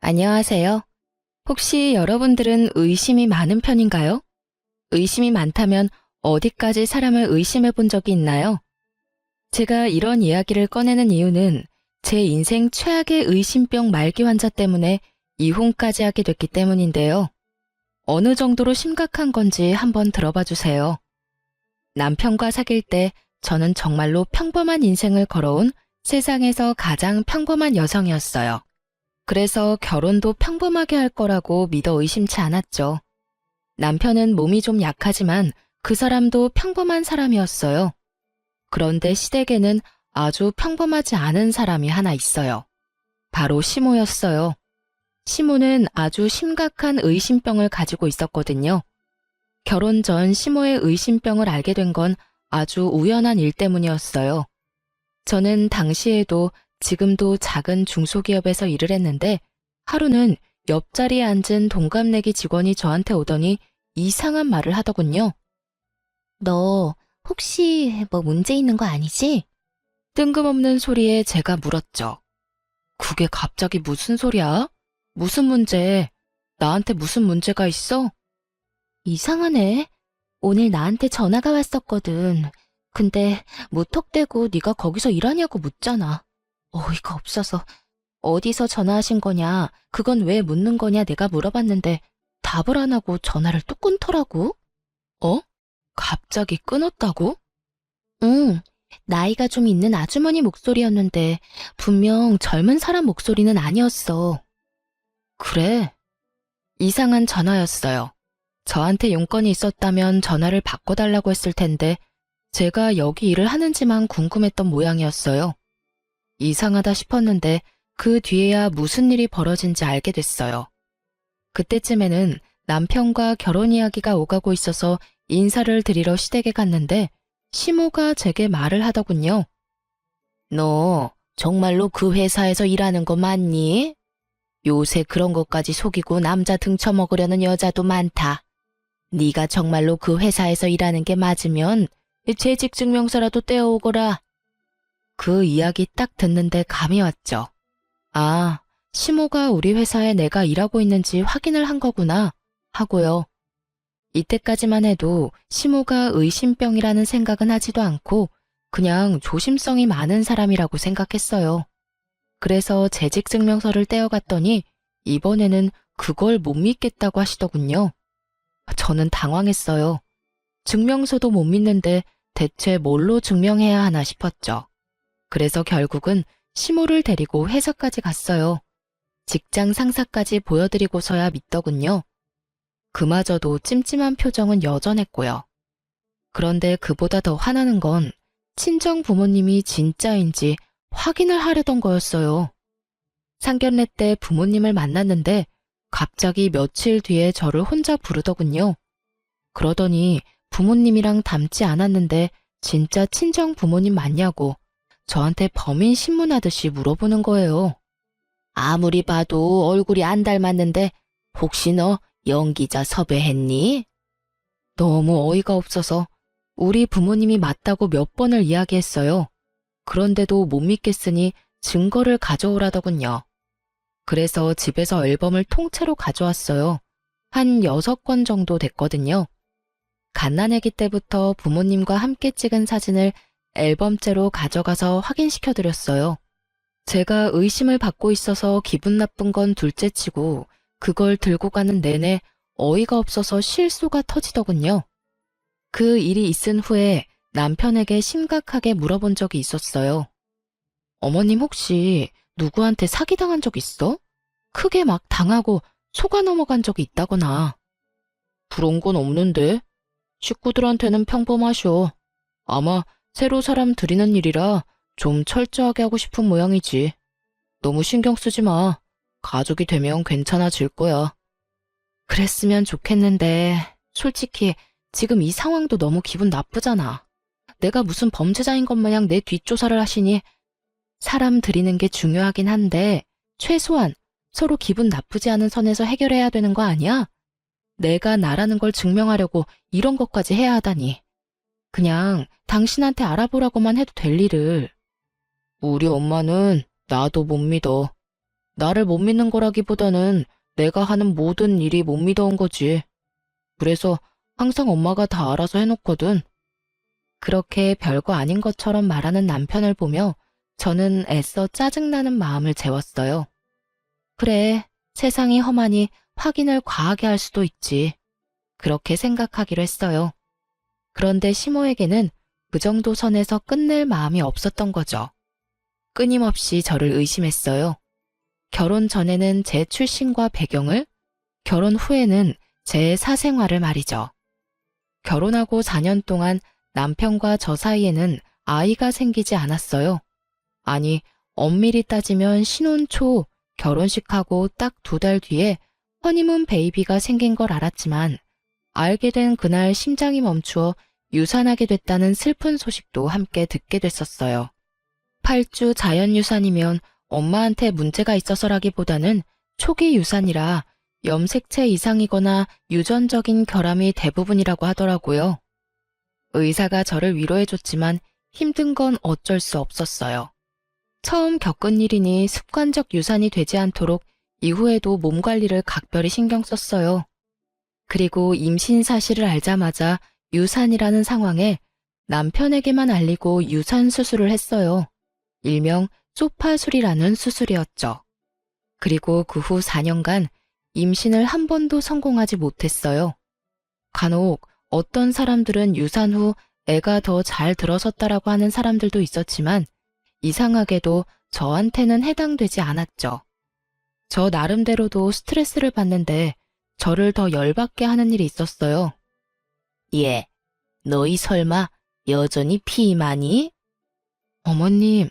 안녕하세요. 혹시 여러분들은 의심이 많은 편인가요? 의심이 많다면 어디까지 사람을 의심해 본 적이 있나요? 제가 이런 이야기를 꺼내는 이유는 제 인생 최악의 의심병 말기 환자 때문에 이혼까지 하게 됐기 때문인데요. 어느 정도로 심각한 건지 한번 들어봐 주세요. 남편과 사귈 때 저는 정말로 평범한 인생을 걸어온 세상에서 가장 평범한 여성이었어요. 그래서 결혼도 평범하게 할 거라고 믿어 의심치 않았죠. 남편은 몸이 좀 약하지만 그 사람도 평범한 사람이었어요. 그런데 시댁에는 아주 평범하지 않은 사람이 하나 있어요. 바로 시모였어요. 시모는 아주 심각한 의심병을 가지고 있었거든요. 결혼 전 시모의 의심병을 알게 된 건 아주 우연한 일 때문이었어요. 저는 당시에도 지금도 작은 중소기업에서 일을 했는데 하루는 옆자리에 앉은 동갑내기 직원이 저한테 오더니 이상한 말을 하더군요. 너 혹시 뭐 문제 있는 거 아니지? 뜬금없는 소리에 제가 물었죠. 그게 갑자기 무슨 소리야? 무슨 문제? 나한테 무슨 문제가 있어? 이상하네. 오늘 나한테 전화가 왔었거든. 근데 무턱대고 네가 거기서 일하냐고 묻잖아. 어이가 없어서 어디서 전화하신 거냐, 그건 왜 묻는 거냐 내가 물어봤는데 답을 안 하고 전화를 또 끊더라고. 어? 갑자기 끊었다고? 응, 나이가 좀 있는 아주머니 목소리였는데 분명 젊은 사람 목소리는 아니었어. 그래? 이상한 전화였어요. 저한테 용건이 있었다면 전화를 바꿔달라고 했을 텐데 제가 여기 일을 하는지만 궁금했던 모양이었어요. 이상하다 싶었는데 그 뒤에야 무슨 일이 벌어진지 알게 됐어요. 그때쯤에는 남편과 결혼 이야기가 오가고 있어서 인사를 드리러 시댁에 갔는데 시모가 제게 말을 하더군요. 너 정말로 그 회사에서 일하는 거 맞니? 요새 그런 것까지 속이고 남자 등쳐먹으려는 여자도 많다. 네가 정말로 그 회사에서 일하는 게 맞으면 재직증명서라도 떼어오거라. 그 이야기 딱 듣는데 감이 왔죠. 아, 시모가 우리 회사에 내가 일하고 있는지 확인을 한 거구나 하고요. 이때까지만 해도 시모가 의심병이라는 생각은 하지도 않고 그냥 조심성이 많은 사람이라고 생각했어요. 그래서 재직증명서를 떼어갔더니 이번에는 그걸 못 믿겠다고 하시더군요. 저는 당황했어요. 증명서도 못 믿는데 대체 뭘로 증명해야 하나 싶었죠. 그래서 결국은 시모를 데리고 회사까지 갔어요. 직장 상사까지 보여드리고서야 믿더군요. 그마저도 찜찜한 표정은 여전했고요. 그런데 그보다 더 화나는 건 친정 부모님이 진짜인지 확인을 하려던 거였어요. 상견례 때 부모님을 만났는데 갑자기 며칠 뒤에 저를 혼자 부르더군요. 그러더니 부모님이랑 닮지 않았는데 진짜 친정 부모님 맞냐고 저한테 범인 신문하듯이 물어보는 거예요. 아무리 봐도 얼굴이 안 닮았는데 혹시 너 연기자 섭외했니? 너무 어이가 없어서 우리 부모님이 맞다고 몇 번을 이야기했어요. 그런데도 못 믿겠으니 증거를 가져오라더군요. 그래서 집에서 앨범을 통째로 가져왔어요. 한 6권 정도 됐거든요. 갓난아기 때부터 부모님과 함께 찍은 사진을 앨범째로 가져가서 확인시켜드렸어요. 제가 의심을 받고 있어서 기분 나쁜 건 둘째치고 그걸 들고 가는 내내 어이가 없어서 실수가 터지더군요. 그 일이 있은 후에 남편에게 심각하게 물어본 적이 있었어요. 어머님 혹시 누구한테 사기당한 적 있어? 크게 막 당하고 속아 넘어간 적이 있다거나. 그런 건 없는데? 식구들한테는 평범하셔. 아마 새로 사람 들이는 일이라 좀 철저하게 하고 싶은 모양이지. 너무 신경 쓰지 마. 가족이 되면 괜찮아질 거야. 그랬으면 좋겠는데 솔직히 지금 이 상황도 너무 기분 나쁘잖아. 내가 무슨 범죄자인 것 마냥 내 뒷조사를 하시니 사람 들이는 게 중요하긴 한데 최소한 서로 기분 나쁘지 않은 선에서 해결해야 되는 거 아니야? 내가 나라는 걸 증명하려고 이런 것까지 해야 하다니. 그냥 당신한테 알아보라고만 해도 될 일을. 우리 엄마는 나도 못 믿어. 나를 못 믿는 거라기보다는 내가 하는 모든 일이 못 믿어온 거지. 그래서 항상 엄마가 다 알아서 해놓거든. 그렇게 별거 아닌 것처럼 말하는 남편을 보며 저는 애써 짜증나는 마음을 재웠어요. 그래, 세상이 험하니 확인을 과하게 할 수도 있지. 그렇게 생각하기로 했어요. 그런데 시모에게는 그 정도 선에서 끝낼 마음이 없었던 거죠. 끊임없이 저를 의심했어요. 결혼 전에는 제 출신과 배경을, 결혼 후에는 제 사생활을 말이죠. 결혼하고 4년 동안 남편과 저 사이에는 아이가 생기지 않았어요. 아니, 엄밀히 따지면 신혼 초 결혼식하고 딱 2달 뒤에 허니문 베이비가 생긴 걸 알았지만 알게 된 그날 심장이 멈추어 유산하게 됐다는 슬픈 소식도 함께 듣게 됐었어요. 8주 자연유산이면 엄마한테 문제가 있어서라기보다는 초기 유산이라 염색체 이상이거나 유전적인 결함이 대부분이라고 하더라고요. 의사가 저를 위로해줬지만 힘든 건 어쩔 수 없었어요. 처음 겪은 일이니 습관적 유산이 되지 않도록 이후에도 몸 관리를 각별히 신경 썼어요. 그리고 임신 사실을 알자마자 유산이라는 상황에 남편에게만 알리고 유산 수술을 했어요. 일명 소파술이라는 수술이었죠. 그리고 그 후 4년간 임신을 한 번도 성공하지 못했어요. 간혹 어떤 사람들은 유산 후 애가 더 잘 들어섰다라고 하는 사람들도 있었지만 이상하게도 저한테는 해당되지 않았죠. 저 나름대로도 스트레스를 받는데 저를 더 열받게 하는 일이 있었어요. 예, 너희 설마 여전히 피임하니? 어머님,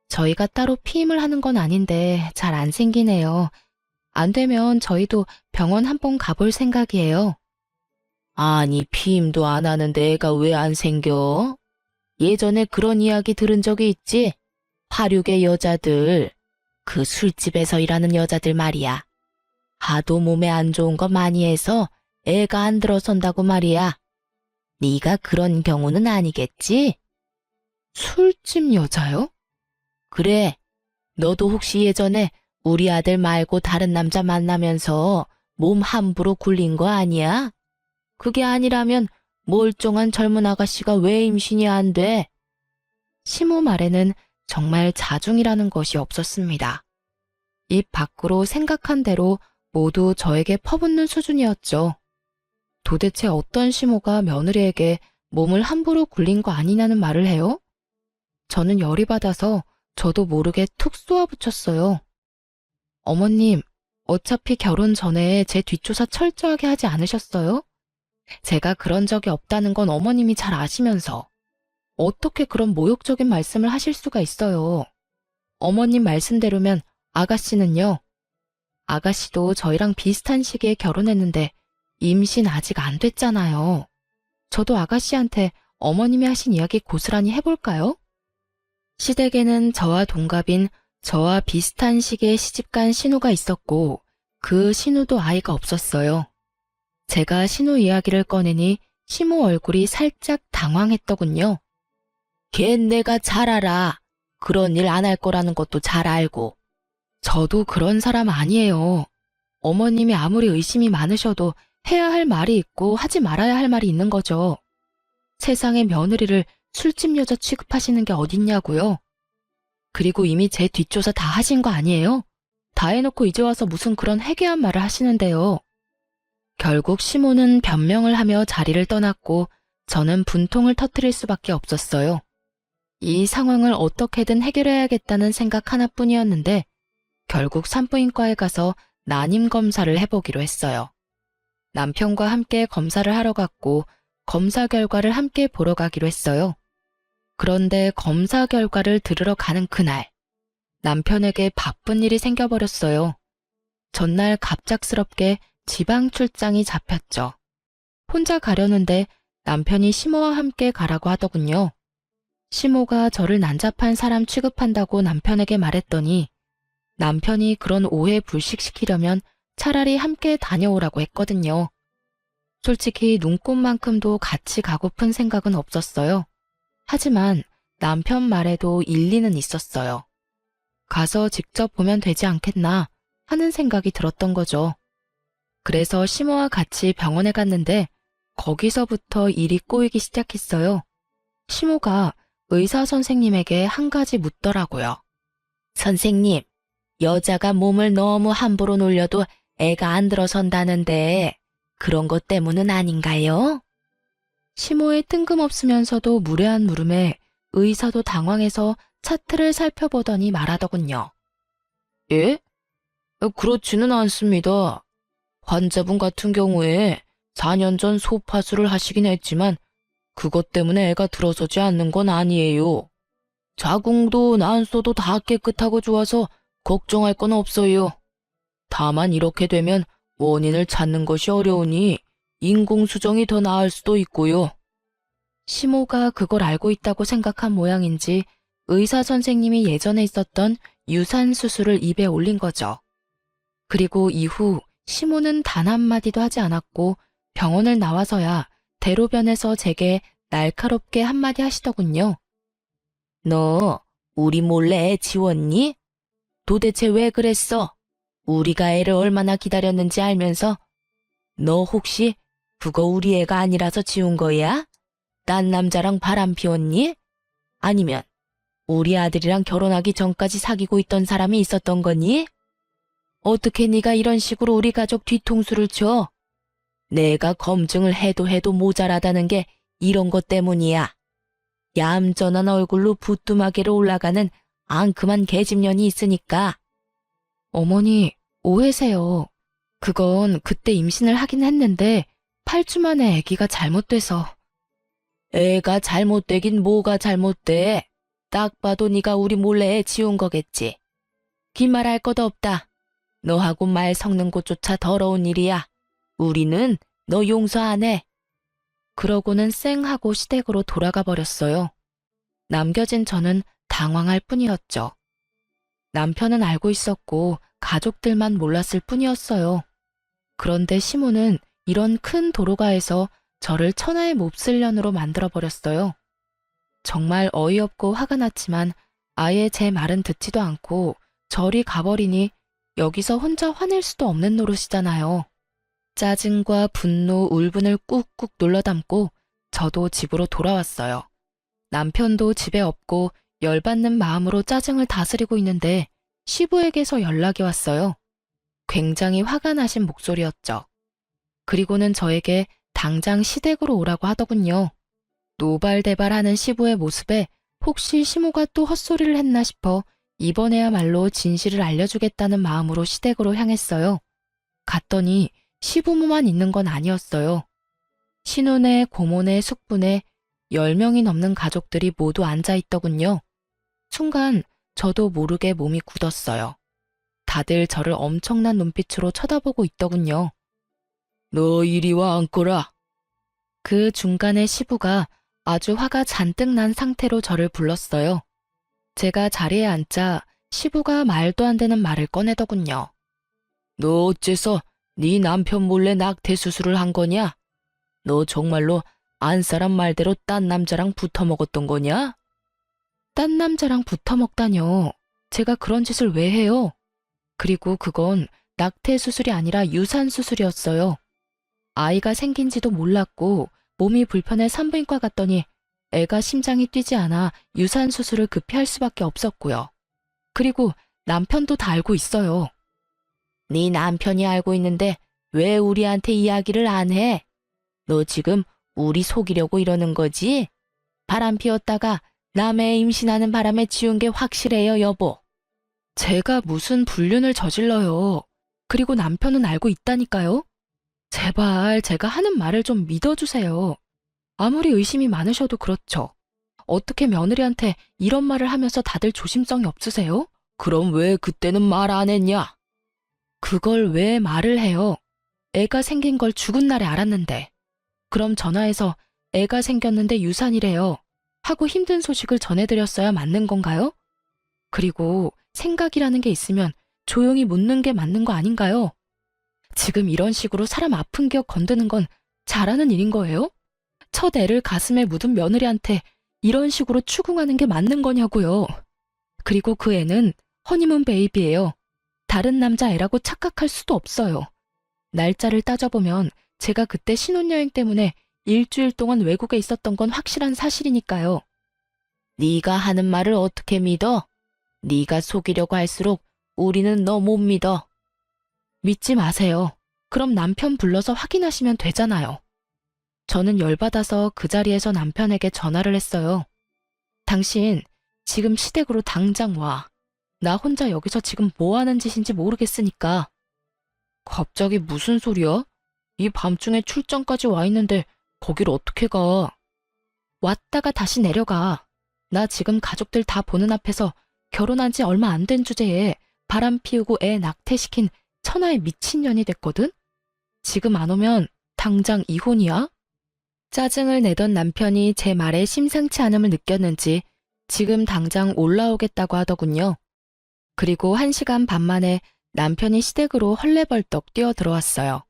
저희가 따로 피임을 하는 건 아닌데 잘 안 생기네요. 안 되면 저희도 병원 한번 가볼 생각이에요. 아니, 피임도 안 하는데 애가 왜 안 생겨? 예전에 그런 이야기 들은 적이 있지? 화류계 여자들, 그 술집에서 일하는 여자들 말이야. 하도 몸에 안 좋은 거 많이 해서 애가 안 들어선다고 말이야. 네가 그런 경우는 아니겠지? 술집 여자요? 그래, 너도 혹시 예전에 우리 아들 말고 다른 남자 만나면서 몸 함부로 굴린 거 아니야? 그게 아니라면 멀쩡한 젊은 아가씨가 왜 임신이 안 돼? 시모 말에는 정말 자중이라는 것이 없었습니다. 입 밖으로 생각한 대로 모두 저에게 퍼붓는 수준이었죠. 도대체 어떤 시모가 며느리에게 몸을 함부로 굴린 거 아니냐는 말을 해요? 저는 열이 받아서 저도 모르게 툭 쏘아붙였어요. 어머님, 어차피 결혼 전에 제 뒷조사 철저하게 하지 않으셨어요? 제가 그런 적이 없다는 건 어머님이 잘 아시면서 어떻게 그런 모욕적인 말씀을 하실 수가 있어요. 어머님 말씀대로면 아가씨는요? 아가씨도 저희랑 비슷한 시기에 결혼했는데 임신 아직 안 됐잖아요. 저도 아가씨한테 어머님이 하신 이야기 고스란히 해볼까요? 시댁에는 저와 동갑인 저와 비슷한 시기에 시집간 신우가 있었고 그 신우도 아이가 없었어요. 제가 신우 이야기를 꺼내니 시모 얼굴이 살짝 당황했더군요. 걘 내가 잘 알아. 그런 일 안 할 거라는 것도 잘 알고. 저도 그런 사람 아니에요. 어머님이 아무리 의심이 많으셔도 해야 할 말이 있고 하지 말아야 할 말이 있는 거죠. 세상에 며느리를 술집 여자 취급하시는 게 어딨냐고요. 그리고 이미 제 뒷조사 다 하신 거 아니에요? 다 해놓고 이제 와서 무슨 그런 해괴한 말을 하시는데요. 결국 시모는 변명을 하며 자리를 떠났고 저는 분통을 터뜨릴 수밖에 없었어요. 이 상황을 어떻게든 해결해야겠다는 생각 하나뿐이었는데 결국 산부인과에 가서 난임 검사를 해보기로 했어요. 남편과 함께 검사를 하러 갔고 검사 결과를 함께 보러 가기로 했어요. 그런데 검사 결과를 들으러 가는 그날 남편에게 바쁜 일이 생겨버렸어요. 전날 갑작스럽게 지방 출장이 잡혔죠. 혼자 가려는데 남편이 시모와 함께 가라고 하더군요. 시모가 저를 난잡한 사람 취급한다고 남편에게 말했더니 남편이 그런 오해 불식시키려면 차라리 함께 다녀오라고 했거든요. 솔직히 눈꽃만큼도 같이 가고픈 생각은 없었어요. 하지만 남편 말에도 일리는 있었어요. 가서 직접 보면 되지 않겠나 하는 생각이 들었던 거죠. 그래서 시모와 같이 병원에 갔는데 거기서부터 일이 꼬이기 시작했어요. 시모가 의사 선생님에게 한 가지 묻더라고요. 선생님, 여자가 몸을 너무 함부로 놀려도 애가 안 들어선다는데 그런 것 때문은 아닌가요? 시모의 뜬금없으면서도 무례한 물음에 의사도 당황해서 차트를 살펴보더니 말하더군요. 예? 그렇지는 않습니다. 환자분 같은 경우에 4년 전 소파술을 하시긴 했지만 그것 때문에 애가 들어서지 않는 건 아니에요. 자궁도 난소도 다 깨끗하고 좋아서 걱정할 건 없어요. 다만 이렇게 되면 원인을 찾는 것이 어려우니 인공수정이 더 나을 수도 있고요. 시모가 그걸 알고 있다고 생각한 모양인지 의사 선생님이 예전에 있었던 유산 수술을 입에 올린 거죠. 그리고 이후 시모는 단 한마디도 하지 않았고 병원을 나와서야 대로변에서 제게 날카롭게 한마디 하시더군요. 너 우리 몰래 애 지웠니? 도대체 왜 그랬어? 우리가 애를 얼마나 기다렸는지 알면서 너 혹시 그거 우리 애가 아니라서 지운 거야? 딴 남자랑 바람 피웠니? 아니면 우리 아들이랑 결혼하기 전까지 사귀고 있던 사람이 있었던 거니? 어떻게 네가 이런 식으로 우리 가족 뒤통수를 쳐? 내가 검증을 해도 모자라다는 게 이런 것 때문이야. 얌전한 얼굴로 부뚜마개로 올라가는 앙큼한 계집년이 있으니까. 어머니, 오해세요. 그건 그때 임신을 하긴 했는데 8주 만에 아기가 잘못돼서. 애가 잘못되긴 뭐가 잘못돼. 딱 봐도 네가 우리 몰래 애 지운 거겠지. 긴 말 할 것도 없다. 너하고 말 섞는 것조차 더러운 일이야. 우리는 너 용서 안 해. 그러고는 쌩하고 시댁으로 돌아가 버렸어요. 남겨진 저는 당황할 뿐이었죠. 남편은 알고 있었고 가족들만 몰랐을 뿐이었어요. 그런데 시모는 이런 큰 도로가에서 저를 천하의 몹쓸년으로 만들어버렸어요. 정말 어이없고 화가 났지만 아예 제 말은 듣지도 않고 저리 가버리니 여기서 혼자 화낼 수도 없는 노릇이잖아요. 짜증과 분노, 울분을 꾹꾹 눌러 담고 저도 집으로 돌아왔어요. 남편도 집에 없고 열받는 마음으로 짜증을 다스리고 있는데 시부에게서 연락이 왔어요. 굉장히 화가 나신 목소리였죠. 그리고는 저에게 당장 시댁으로 오라고 하더군요. 노발대발하는 시부의 모습에 혹시 시모가 또 헛소리를 했나 싶어 이번에야말로 진실을 알려주겠다는 마음으로 시댁으로 향했어요. 갔더니 시부모만 있는 건 아니었어요. 신혼에, 고모네, 숙부네 10명이 넘는 가족들이 모두 앉아있더군요. 순간 저도 모르게 몸이 굳었어요. 다들 저를 엄청난 눈빛으로 쳐다보고 있더군요. 너 이리 와 앉거라. 그 중간에 시부가 아주 화가 잔뜩 난 상태로 저를 불렀어요. 제가 자리에 앉자 시부가 말도 안 되는 말을 꺼내더군요. 너 어째서 네 남편 몰래 낙태 수술을 한 거냐? 너 정말로 안 사람 말대로 딴 남자랑 붙어 먹었던 거냐? 딴 남자랑 붙어 먹다뇨. 제가 그런 짓을 왜 해요? 그리고 그건 낙태 수술이 아니라 유산 수술이었어요. 아이가 생긴지도 몰랐고 몸이 불편해 산부인과 갔더니 애가 심장이 뛰지 않아 유산 수술을 급히 할 수밖에 없었고요. 그리고 남편도 다 알고 있어요. 네 남편이 알고 있는데 왜 우리한테 이야기를 안 해? 너 지금 우리 속이려고 이러는 거지? 바람 피웠다가 남의 임신하는 바람에 지운 게 확실해요, 여보. 제가 무슨 불륜을 저질러요. 그리고 남편은 알고 있다니까요. 제발 제가 하는 말을 좀 믿어주세요. 아무리 의심이 많으셔도 그렇죠. 어떻게 며느리한테 이런 말을 하면서 다들 조심성이 없으세요? 그럼 왜 그때는 말 안 했냐? 그걸 왜 말을 해요? 애가 생긴 걸 죽은 날에 알았는데. 그럼 전화해서 애가 생겼는데 유산이래요 하고 힘든 소식을 전해드렸어야 맞는 건가요? 그리고 생각이라는 게 있으면 조용히 묻는 게 맞는 거 아닌가요? 지금 이런 식으로 사람 아픈 기억 건드는 건 잘하는 일인 거예요? 첫 애를 가슴에 묻은 며느리한테 이런 식으로 추궁하는 게 맞는 거냐고요. 그리고 그 애는 허니문 베이비예요. 다른 남자애라고 착각할 수도 없어요. 날짜를 따져보면 제가 그때 신혼여행 때문에 일주일 동안 외국에 있었던 건 확실한 사실이니까요. 네가 하는 말을 어떻게 믿어? 네가 속이려고 할수록 우리는 너 못 믿어. 믿지 마세요. 그럼 남편 불러서 확인하시면 되잖아요. 저는 열받아서 그 자리에서 남편에게 전화를 했어요. 당신 지금 시댁으로 당장 와. 나 혼자 여기서 지금 뭐 하는 짓인지 모르겠으니까. 갑자기 무슨 소리야? 이 밤중에 출장까지 와 있는데 거길 어떻게 가? 왔다가 다시 내려가. 나 지금 가족들 다 보는 앞에서 결혼한 지 얼마 안 된 주제에 바람 피우고 애 낙태시킨 천하의 미친년이 됐거든? 지금 안 오면 당장 이혼이야? 짜증을 내던 남편이 제 말에 심상치 않음을 느꼈는지 지금 당장 올라오겠다고 하더군요. 그리고 1시간 반 만에 남편이 시댁으로 헐레벌떡 뛰어들어왔어요.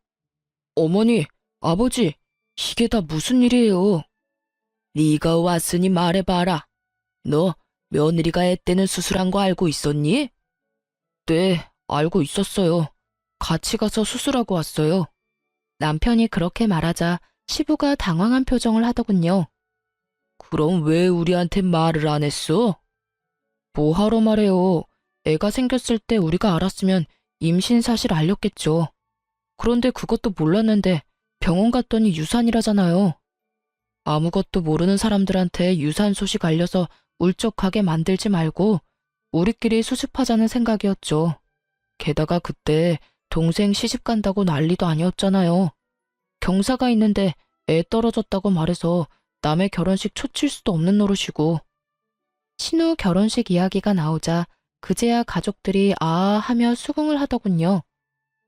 어머니, 아버지, 이게 다 무슨 일이에요? 네가 왔으니 말해봐라. 너 며느리가 애 때는 수술한 거 알고 있었니? 네, 알고 있었어요. 같이 가서 수술하고 왔어요. 남편이 그렇게 말하자 시부가 당황한 표정을 하더군요. 그럼 왜 우리한테 말을 안 했어? 뭐하러 말해요. 애가 생겼을 때 우리가 알았으면 임신 사실 알렸겠죠. 그런데 그것도 몰랐는데 병원 갔더니 유산이라잖아요. 아무것도 모르는 사람들한테 유산 소식 알려서 울적하게 만들지 말고 우리끼리 수습하자는 생각이었죠. 게다가 그때 동생 시집 간다고 난리도 아니었잖아요. 경사가 있는데 애 떨어졌다고 말해서 남의 결혼식 초칠 수도 없는 노릇이고. 신우 결혼식 이야기가 나오자 그제야 가족들이 아 하며 수긍을 하더군요.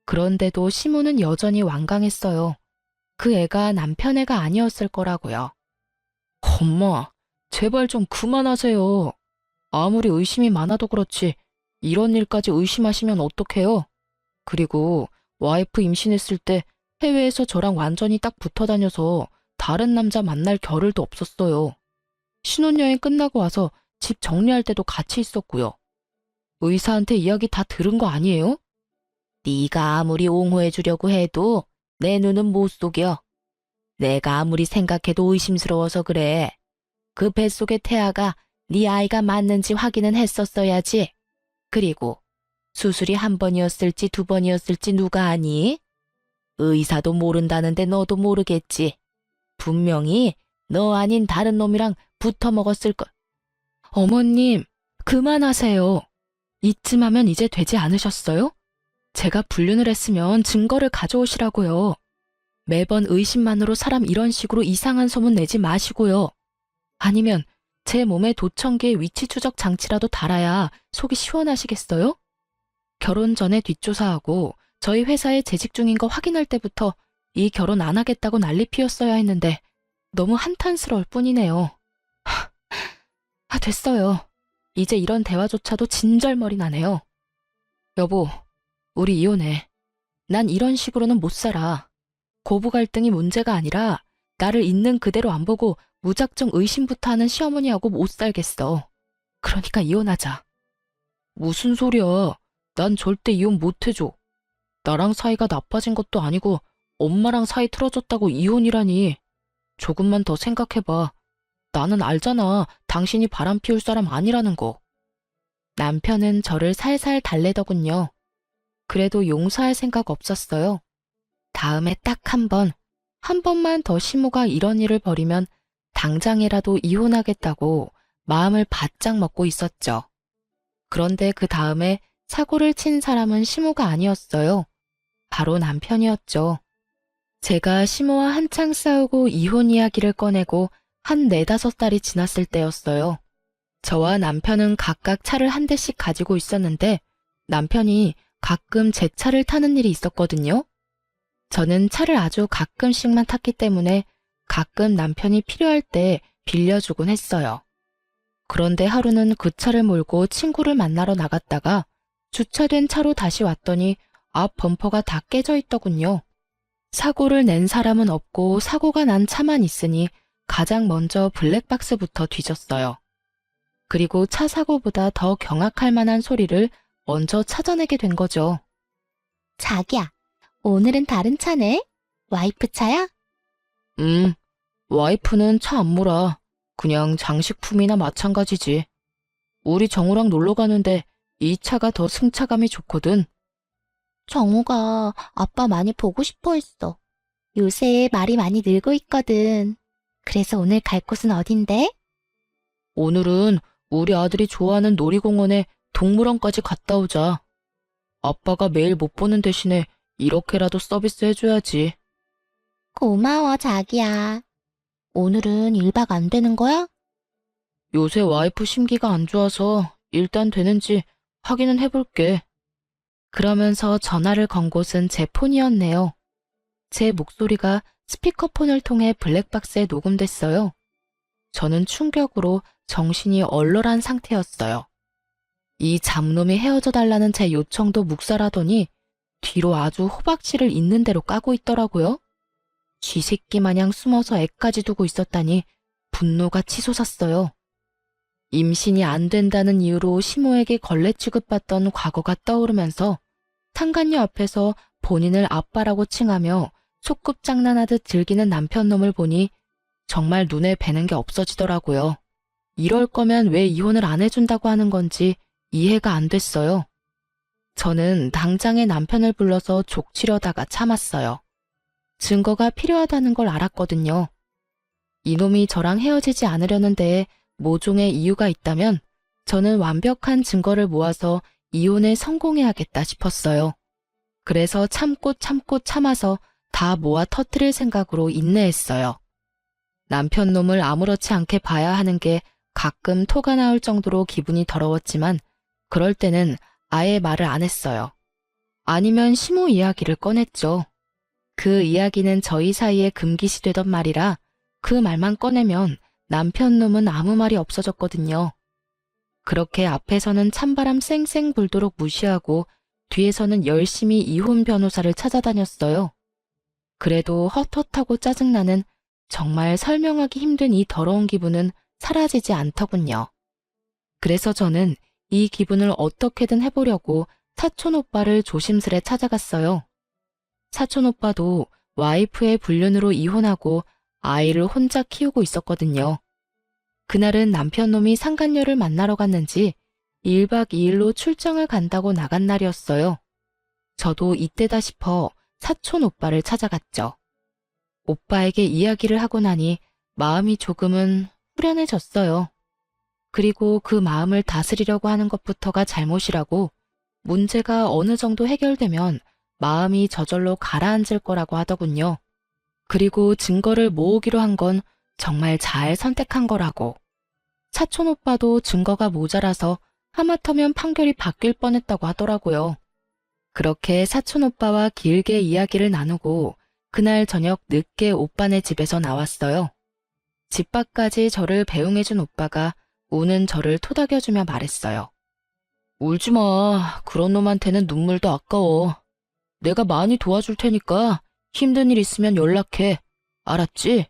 그런데도 시모는 여전히 완강했어요. 그 애가 남편 애가 아니었을 거라고요. 엄마, 제발 좀 그만하세요. 아무리 의심이 많아도 그렇지 이런 일까지 의심하시면 어떡해요? 그리고 와이프 임신했을 때 해외에서 저랑 완전히 딱 붙어 다녀서 다른 남자 만날 겨를도 없었어요. 신혼여행 끝나고 와서 집 정리할 때도 같이 있었고요. 의사한테 이야기 다 들은 거 아니에요? 네가 아무리 옹호해 주려고 해도 내 눈은 못 속여. 내가 아무리 생각해도 의심스러워서 그래. 그 뱃속의 태아가 네 아이가 맞는지 확인은 했었어야지. 그리고 수술이 1번이었을지 2번이었을지 누가 아니? 의사도 모른다는데 너도 모르겠지. 분명히 너 아닌 다른 놈이랑 붙어 먹었을 걸. 어머님, 그만하세요. 이쯤 하면 이제 되지 않으셨어요? 제가 불륜을 했으면 증거를 가져오시라고요. 매번 의심만으로 사람 이런 식으로 이상한 소문 내지 마시고요. 아니면 제 몸에 도청기의 위치 추적 장치라도 달아야 속이 시원하시겠어요? 결혼 전에 뒷조사하고 저희 회사에 재직 중인 거 확인할 때부터 이 결혼 안 하겠다고 난리 피웠어야 했는데 너무 한탄스러울 뿐이네요. 됐어요. 이제 이런 대화조차도 진절머리 나네요. 여보, 우리 이혼해. 난 이런 식으로는 못 살아. 고부 갈등이 문제가 아니라 나를 있는 그대로 안 보고 무작정 의심부터 하는 시어머니하고 못 살겠어. 그러니까 이혼하자. 무슨 소리야. 난 절대 이혼 못 해줘. 나랑 사이가 나빠진 것도 아니고 엄마랑 사이 틀어졌다고 이혼이라니. 조금만 더 생각해봐. 나는 알잖아. 당신이 바람 피울 사람 아니라는 거. 남편은 저를 살살 달래더군요. 그래도 용서할 생각 없었어요. 다음에 딱 한 번만 더 시모가 이런 일을 벌이면 당장이라도 이혼하겠다고 마음을 바짝 먹고 있었죠. 그런데 그 다음에 사고를 친 사람은 시모가 아니었어요. 바로 남편이었죠. 제가 시모와 한창 싸우고 이혼 이야기를 꺼내고 한 4~5달이 지났을 때였어요. 저와 남편은 각각 차를 한 대씩 가지고 있었는데 남편이 가끔 제 차를 타는 일이 있었거든요. 저는 차를 아주 가끔씩만 탔기 때문에 가끔 남편이 필요할 때 빌려주곤 했어요. 그런데 하루는 그 차를 몰고 친구를 만나러 나갔다가 주차된 차로 다시 왔더니 앞 범퍼가 다 깨져 있더군요. 사고를 낸 사람은 없고 사고가 난 차만 있으니 가장 먼저 블랙박스부터 뒤졌어요. 그리고 차 사고보다 더 경악할 만한 소리를 먼저 찾아내게 된 거죠. 자기야, 오늘은 다른 차네? 와이프 차야? 와이프는 차 안 몰아. 그냥 장식품이나 마찬가지지. 우리 정우랑 놀러 가는데 이 차가 더 승차감이 좋거든. 정우가 아빠 많이 보고 싶어 했어. 요새 말이 많이 늘고 있거든. 그래서 오늘 갈 곳은 어딘데? 오늘은 우리 아들이 좋아하는 놀이공원에 동물원까지 갔다 오자. 아빠가 매일 못 보는 대신에 이렇게라도 서비스 해줘야지. 고마워, 자기야. 오늘은 1박 안 되는 거야? 요새 와이프 심기가 안 좋아서 일단 되는지 확인은 해볼게. 그러면서 전화를 건 곳은 제 폰이었네요. 제 목소리가 스피커폰을 통해 블랙박스에 녹음됐어요. 저는 충격으로 정신이 얼얼한 상태였어요. 이 잡놈이 헤어져 달라는 제 요청도 묵살하더니 뒤로 아주 호박씨를 있는 대로 까고 있더라고요. 쥐새끼 마냥 숨어서 애까지 두고 있었다니 분노가 치솟았어요. 임신이 안 된다는 이유로 시모에게 걸레 취급받던 과거가 떠오르면서 상간녀 앞에서 본인을 아빠라고 칭하며 소꿉장난하듯 즐기는 남편놈을 보니 정말 눈에 뵈는 게 없어지더라고요. 이럴 거면 왜 이혼을 안 해준다고 하는 건지 이해가 안 됐어요. 저는 당장에 남편을 불러서 족치려다가 참았어요. 증거가 필요하다는 걸 알았거든요. 이놈이 저랑 헤어지지 않으려는 데에 모종의 이유가 있다면 저는 완벽한 증거를 모아서 이혼에 성공해야겠다 싶었어요. 그래서 참고 참아서 다 모아 터뜨릴 생각으로 인내했어요. 남편 놈을 아무렇지 않게 봐야 하는 게 가끔 토가 나올 정도로 기분이 더러웠지만 그럴 때는 아예 말을 안 했어요. 아니면 시모 이야기를 꺼냈죠. 그 이야기는 저희 사이에 금기시 되던 말이라 그 말만 꺼내면 남편 놈은 아무 말이 없어졌거든요. 그렇게 앞에서는 찬바람 쌩쌩 불도록 무시하고 뒤에서는 열심히 이혼 변호사를 찾아다녔어요. 그래도 헛헛하고 짜증나는 정말 설명하기 힘든 이 더러운 기분은 사라지지 않더군요. 그래서 저는 이 기분을 어떻게든 해보려고 사촌 오빠를 조심스레 찾아갔어요. 사촌 오빠도 와이프의 불륜으로 이혼하고 아이를 혼자 키우고 있었거든요. 그날은 남편놈이 상간녀를 만나러 갔는지 1박 2일로 출장을 간다고 나간 날이었어요. 저도 이때다 싶어 사촌 오빠를 찾아갔죠. 오빠에게 이야기를 하고 나니 마음이 조금은 후련해졌어요. 그리고 그 마음을 다스리려고 하는 것부터가 잘못이라고 문제가 어느 정도 해결되면 마음이 저절로 가라앉을 거라고 하더군요. 그리고 증거를 모으기로 한 건 정말 잘 선택한 거라고. 사촌 오빠도 증거가 모자라서 하마터면 판결이 바뀔 뻔했다고 하더라고요. 그렇게 사촌 오빠와 길게 이야기를 나누고 그날 저녁 늦게 오빠네 집에서 나왔어요. 집 밖까지 저를 배웅해준 오빠가 우는 저를 토닥여주며 말했어요. 울지 마. 그런 놈한테는 눈물도 아까워. 내가 많이 도와줄 테니까 힘든 일 있으면 연락해. 알았지?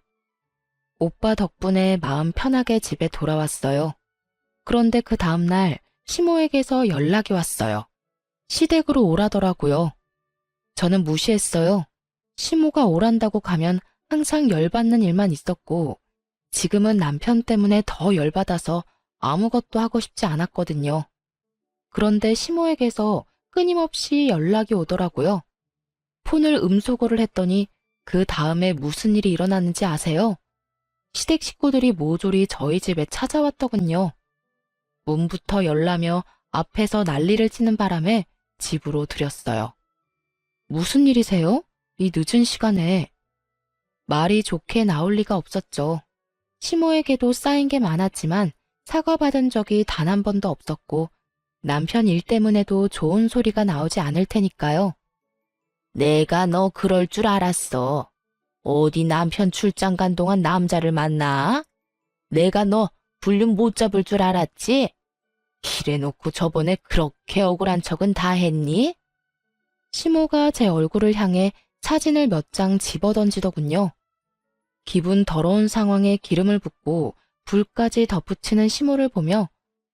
오빠 덕분에 마음 편하게 집에 돌아왔어요. 그런데 그 다음날 시모에게서 연락이 왔어요. 시댁으로 오라더라고요. 저는 무시했어요. 시모가 오란다고 가면 항상 열받는 일만 있었고 지금은 남편 때문에 더 열받아서 아무것도 하고 싶지 않았거든요. 그런데 시모에게서 끊임없이 연락이 오더라고요. 폰을 음소거를 했더니 그 다음에 무슨 일이 일어났는지 아세요? 시댁 식구들이 모조리 저희 집에 찾아왔더군요. 문부터 열라며 앞에서 난리를 치는 바람에 집으로 들였어요. 무슨 일이세요? 이 늦은 시간에. 말이 좋게 나올 리가 없었죠. 시모에게도 쌓인 게 많았지만 사과받은 적이 단 한 번도 없었고 남편 일 때문에도 좋은 소리가 나오지 않을 테니까요. 내가 너 그럴 줄 알았어. 어디 남편 출장 간 동안 남자를 만나? 내가 너 불륜 못 잡을 줄 알았지? 이래놓고 저번에 그렇게 억울한 척은 다 했니? 시모가 제 얼굴을 향해 사진을 몇 장 집어던지더군요. 기분 더러운 상황에 기름을 붓고 불까지 덧붙이는 시모를 보며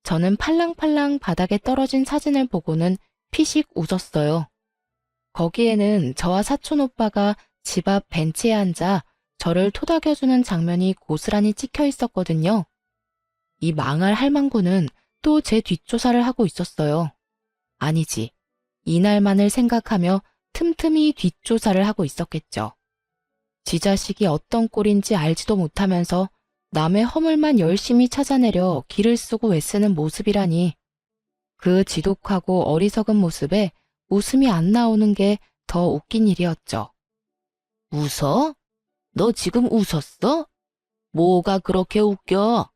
저는 팔랑팔랑 바닥에 떨어진 사진을 보고는 피식 웃었어요. 거기에는 저와 사촌 오빠가 집 앞 벤치에 앉아 저를 토닥여주는 장면이 고스란히 찍혀 있었거든요. 이 망할 할망구는 또 제 뒷조사를 하고 있었어요. 아니지, 이날만을 생각하며 틈틈이 뒷조사를 하고 있었겠죠. 지 자식이 어떤 꼴인지 알지도 못하면서 남의 허물만 열심히 찾아내려 기를 쓰고 애쓰는 모습이라니. 그 지독하고 어리석은 모습에 웃음이 안 나오는 게 더 웃긴 일이었죠. 웃어? 너 지금 웃었어? 뭐가 그렇게 웃겨?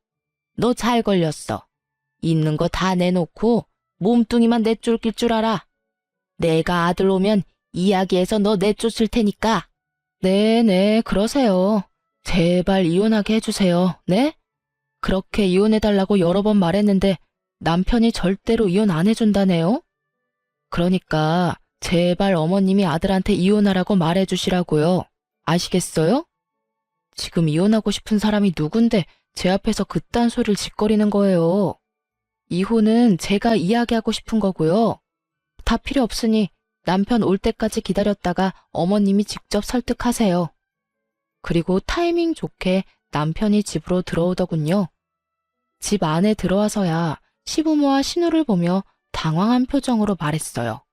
너 잘 걸렸어. 있는 거 다 내놓고 몸뚱이만 내쫓길 줄 알아. 내가 아들 오면 이야기해서 너 내쫓을 테니까. 네네, 그러세요. 제발 이혼하게 해주세요. 네? 그렇게 이혼해달라고 여러 번 말했는데 남편이 절대로 이혼 안 해준다네요? 그러니까 제발 어머님이 아들한테 이혼하라고 말해주시라고요. 아시겠어요? 지금 이혼하고 싶은 사람이 누군데 제 앞에서 그딴 소리를 짓거리는 거예요. 이혼은 제가 이야기하고 싶은 거고요. 다 필요 없으니 남편 올 때까지 기다렸다가 어머님이 직접 설득하세요. 그리고 타이밍 좋게 남편이 집으로 들어오더군요. 집 안에 들어와서야 시부모와 신우를 보며 당황한 표정으로 말했어요.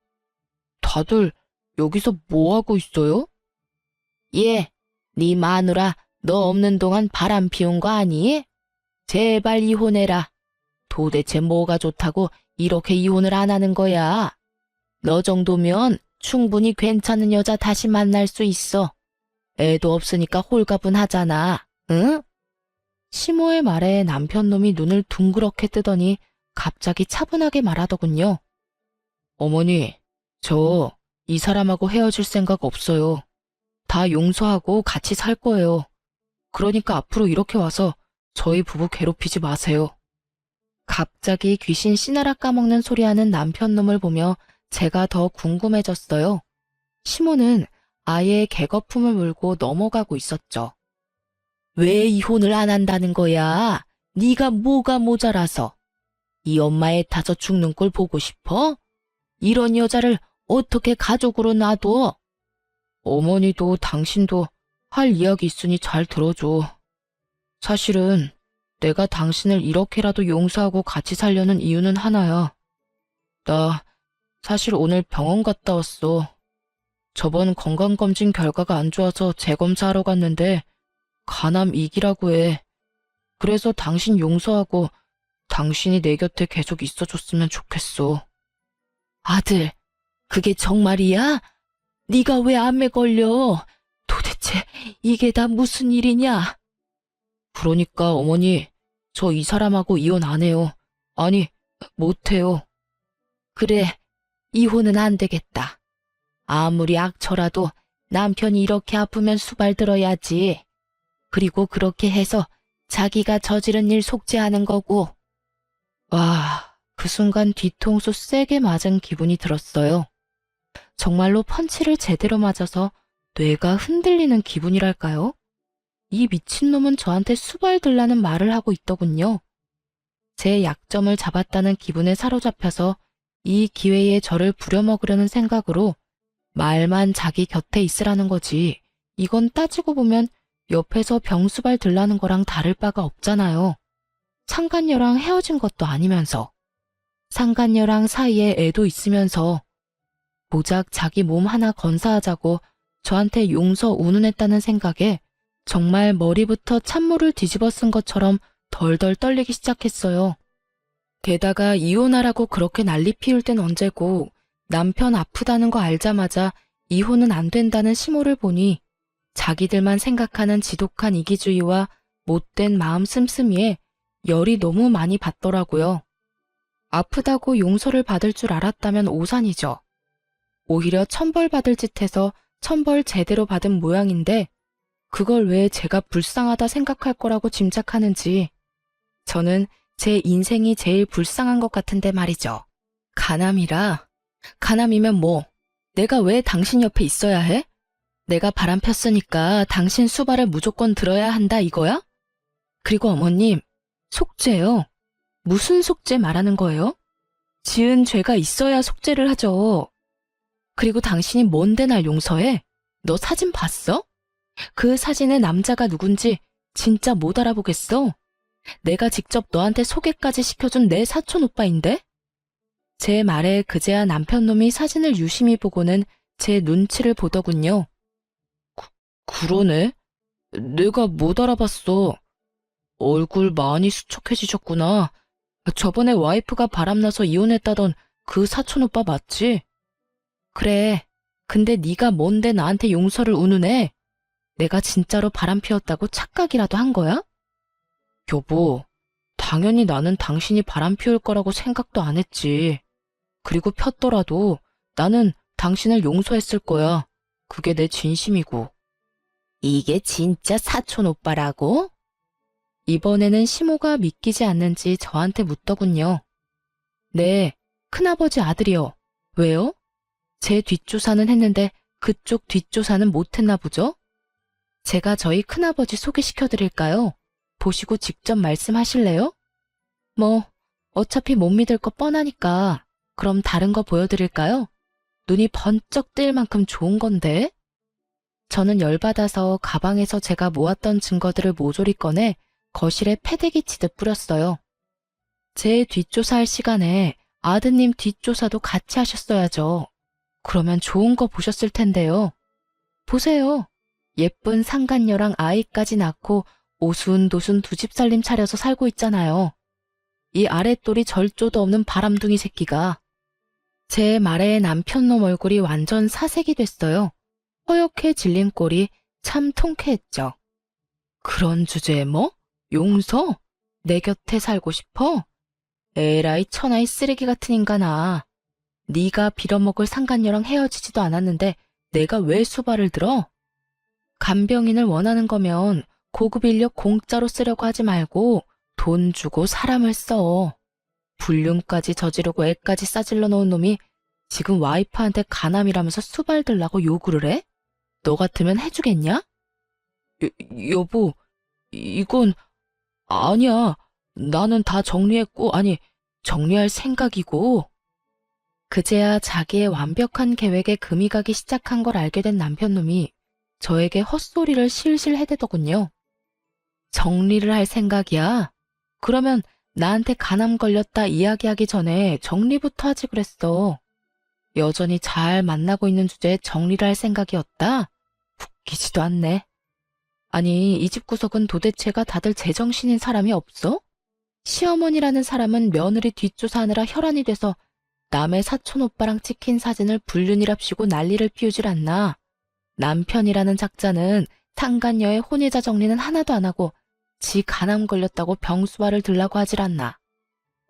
다들 여기서 뭐 하고 있어요? 예, 네 마누라 너 없는 동안 바람 피운 거 아니? 제발 이혼해라. 도대체 뭐가 좋다고 이렇게 이혼을 안 하는 거야? 너 정도면 충분히 괜찮은 여자 다시 만날 수 있어. 애도 없으니까 홀가분하잖아, 응? 시모의 말에 남편놈이 눈을 둥그렇게 뜨더니 갑자기 차분하게 말하더군요. 어머니, 저 이 사람하고 헤어질 생각 없어요. 다 용서하고 같이 살 거예요. 그러니까 앞으로 이렇게 와서 저희 부부 괴롭히지 마세요. 갑자기 귀신 씨나라 까먹는 소리하는 남편놈을 보며 제가 더 궁금해졌어요. 시모는 아예 개거품을 물고 넘어가고 있었죠. 왜 이혼을 안 한다는 거야? 네가 뭐가 모자라서. 이 엄마 애 타서 죽는 꼴 보고 싶어? 이런 여자를 어떻게 가족으로 놔둬? 어머니도 당신도 할 이야기 있으니 잘 들어줘. 사실은 내가 당신을 이렇게라도 용서하고 같이 살려는 이유는 하나야. 나 사실 오늘 병원 갔다 왔어. 저번 건강검진 결과가 안 좋아서 재검사하러 갔는데 간암 2기라고 해. 그래서 당신 용서하고 당신이 내 곁에 계속 있어줬으면 좋겠어. 아들, 그게 정말이야? 네가 왜 암에 걸려? 도대체 이게 다 무슨 일이냐? 그러니까 어머니, 저 이 사람하고 이혼 안 해요. 아니, 못 해요. 그래, 이혼은 안 되겠다. 아무리 악처라도 남편이 이렇게 아프면 수발 들어야지. 그리고 그렇게 해서 자기가 저지른 일 속죄하는 거고. 와, 그 순간 뒤통수 세게 맞은 기분이 들었어요. 정말로 펀치를 제대로 맞아서 뇌가 흔들리는 기분이랄까요? 이 미친놈은 저한테 수발들라는 말을 하고 있더군요. 제 약점을 잡았다는 기분에 사로잡혀서 이 기회에 저를 부려먹으려는 생각으로 말만 자기 곁에 있으라는 거지. 이건 따지고 보면 옆에서 병수발 들라는 거랑 다를 바가 없잖아요. 상간녀랑 헤어진 것도 아니면서. 상간녀랑 사이에 애도 있으면서. 고작 자기 몸 하나 건사하자고 저한테 용서 운운했다는 생각에 정말 머리부터 찬물을 뒤집어 쓴 것처럼 덜덜 떨리기 시작했어요. 게다가 이혼하라고 그렇게 난리 피울 땐 언제고 남편 아프다는 거 알자마자 이혼은 안 된다는 시모를 보니 자기들만 생각하는 지독한 이기주의와 못된 마음 씀씀이에 열이 너무 많이 받더라고요. 아프다고 용서를 받을 줄 알았다면 오산이죠. 오히려 천벌 받을 짓 해서 천벌 제대로 받은 모양인데 그걸 왜 제가 불쌍하다 생각할 거라고 짐작하는지 저는 제 인생이 제일 불쌍한 것 같은데 말이죠. 간암이라. 간암이면 뭐 내가 왜 당신 옆에 있어야 해? 내가 바람 폈으니까 당신 수발을 무조건 들어야 한다 이거야? 그리고 어머님, 속죄요. 무슨 속죄 말하는 거예요? 지은 죄가 있어야 속죄를 하죠. 그리고 당신이 뭔데 날 용서해? 너 사진 봤어? 그 사진의 남자가 누군지 진짜 못 알아보겠어. 내가 직접 너한테 소개까지 시켜준 내 사촌 오빠인데? 제 말에 그제야 남편놈이 사진을 유심히 보고는 제 눈치를 보더군요. 그러네. 내가 못 알아봤어. 얼굴 많이 수척해지셨구나. 저번에 와이프가 바람나서 이혼했다던 그 사촌 오빠 맞지? 그래. 근데 네가 뭔데 나한테 용서를 운운해? 내가 진짜로 바람 피웠다고 착각이라도 한 거야? 여보, 당연히 나는 당신이 바람 피울 거라고 생각도 안 했지. 그리고 폈더라도 나는 당신을 용서했을 거야. 그게 내 진심이고. 이게 진짜 사촌 오빠라고? 이번에는 시모가 믿기지 않는지 저한테 묻더군요. 네, 큰아버지 아들이요. 왜요? 제 뒷조사는 했는데 그쪽 뒷조사는 못했나 보죠? 제가 저희 큰아버지 소개시켜드릴까요? 보시고 직접 말씀하실래요? 뭐, 어차피 못 믿을 거 뻔하니까 그럼 다른 거 보여드릴까요? 눈이 번쩍 뜨일 만큼 좋은 건데? 저는 열받아서 가방에서 제가 모았던 증거들을 모조리 꺼내 거실에 패대기 치듯 뿌렸어요. 제 뒷조사할 시간에 아드님 뒷조사도 같이 하셨어야죠. 그러면 좋은 거 보셨을 텐데요. 보세요. 예쁜 상간녀랑 아이까지 낳고 오순도순 두 집 살림 차려서 살고 있잖아요. 이 아랫돌이 절조도 없는 바람둥이 새끼가. 제 말에 남편놈 얼굴이 완전 사색이 됐어요. 허옇게 질린 꼴이 참 통쾌했죠. 그런 주제에 뭐? 용서? 내 곁에 살고 싶어? 에라이 천하의 쓰레기 같은 인간아. 네가 빌어먹을 상간녀랑 헤어지지도 않았는데 내가 왜 수발을 들어? 간병인을 원하는 거면 고급 인력 공짜로 쓰려고 하지 말고 돈 주고 사람을 써. 불륜까지 저지르고 애까지 싸질러 놓은 놈이 지금 와이프한테 간암이라면서 수발 들라고 요구를 해? 너 같으면 해주겠냐? 여보, 이건 아니야. 나는 다 정리했고, 아니, 정리할 생각이고. 그제야 자기의 완벽한 계획에 금이 가기 시작한 걸 알게 된 남편놈이 저에게 헛소리를 실실 해대더군요. 정리를 할 생각이야? 그러면 나한테 간암 걸렸다 이야기하기 전에 정리부터 하지 그랬어. 여전히 잘 만나고 있는 주제에 정리를 할 생각이었다? 웃기지도 않네. 아니, 이 집 구석은 도대체가 다들 제정신인 사람이 없어? 시어머니라는 사람은 며느리 뒷조사하느라 혈안이 돼서 남의 사촌 오빠랑 찍힌 사진을 불륜이랍시고 난리를 피우질 않나. 남편이라는 작자는 상간녀의 혼외자 정리는 하나도 안 하고 지 간암 걸렸다고 병수발을 들라고 하질 않나.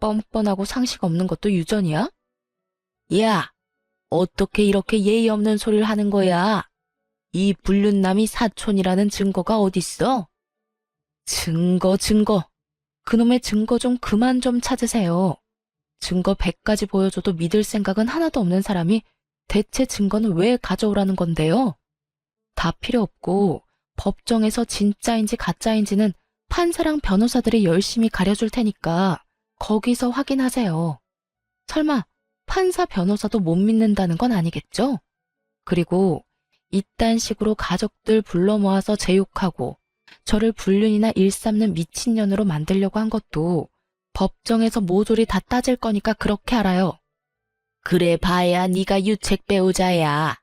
뻔뻔하고 상식 없는 것도 유전이야? 야, 어떻게 이렇게 예의 없는 소리를 하는 거야? 이 불륜남이 사촌이라는 증거가 어딨어? 증거. 그놈의 증거 좀 그만 좀 찾으세요. 증거 100가지 보여줘도 믿을 생각은 하나도 없는 사람이 대체 증거는 왜 가져오라는 건데요? 다 필요 없고 법정에서 진짜인지 가짜인지는 판사랑 변호사들이 열심히 가려줄 테니까 거기서 확인하세요. 설마 판사 변호사도 못 믿는다는 건 아니겠죠? 그리고 이딴 식으로 가족들 불러 모아서 제욕하고 저를 불륜이나 일삼는 미친년으로 만들려고 한 것도 법정에서 모조리 다 따질 거니까 그렇게 알아요. 그래 봐야 네가 유책 배우자야.